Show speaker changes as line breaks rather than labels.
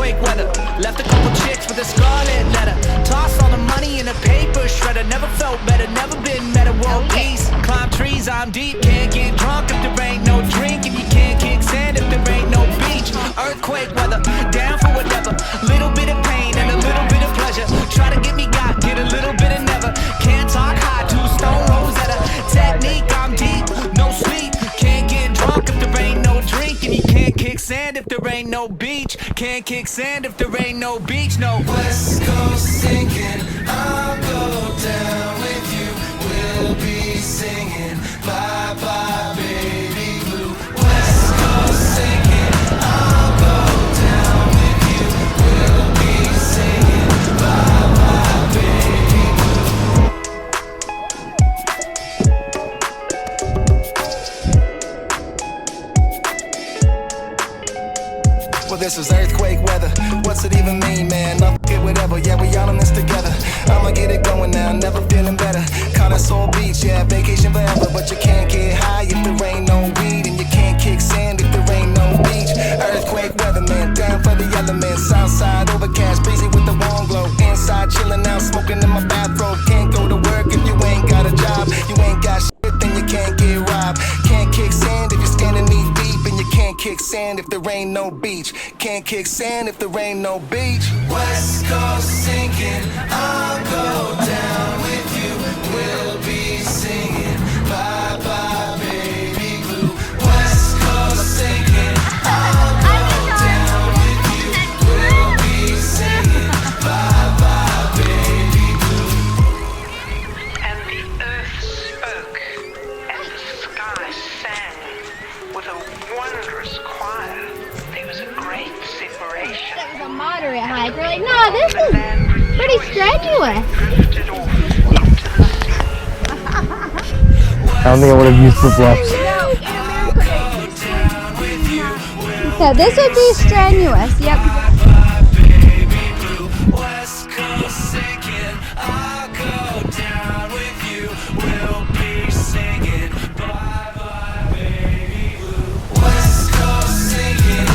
earthquake weather. Left a couple chicks with a scarlet letter. Tossed all the money in a paper shredder. Never felt better, never been better. World peace, climb trees, I'm deep. Can't get drunk if there ain't no drink. And you can't kick sand if there ain't no beach. Earthquake weather, down for whatever. Little bit of pain and a little bit of pleasure. Try to get me got, get a little bit of never. Can't talk high, 2 stone Rosetta. Technique, I'm deep, no sleep. Can't get drunk if there ain't no drink. And you can't kick sand if there ain't no beach. Can't kick sand if there ain't no beach, no.
West Coast sinking, I'll go down with you. We'll be singing bye bye baby blue. West Coast sinking, I'll go down with you. We'll be singing bye bye baby blue. Well, this is earthquake weather. What's it even mean, man? I'll get whatever. Yeah, we all in this together. I'ma get it going now. Never feeling better. Connoisseur beach, yeah, vacation forever. But you can't get high if there ain't no weed, and you can't kick sand if there ain't no beach. Earthquake weather, man. Down for the elements. Outside overcast, breezy with the warm glow. Inside chilling out, smoking in my bathrobe. Can't go to work if you ain't got a job. You ain't got shit, then you can't get robbed. Can't kick sand if you're standing knee deep, and you can't kick sand if there ain't no beach. Can't kick sand if there ain't no beach. West Coast sinking, I'll go down with you. We'll be singing bye bye baby blue. West Coast sinking, I'll go down with you. We'll be singing bye bye baby blue.
And the earth spoke, and the sky sang with a wondrous choir. There was a great separation.
It was a moderate hike. We're like, no, this is pretty strenuous.
Drifted off into the sea.
I don't think I would have used flip-flops.
So this would be strenuous. Yep.
West Coast sinking, I'll go down with you. We'll be singing bye bye baby blue. West Coast sinking,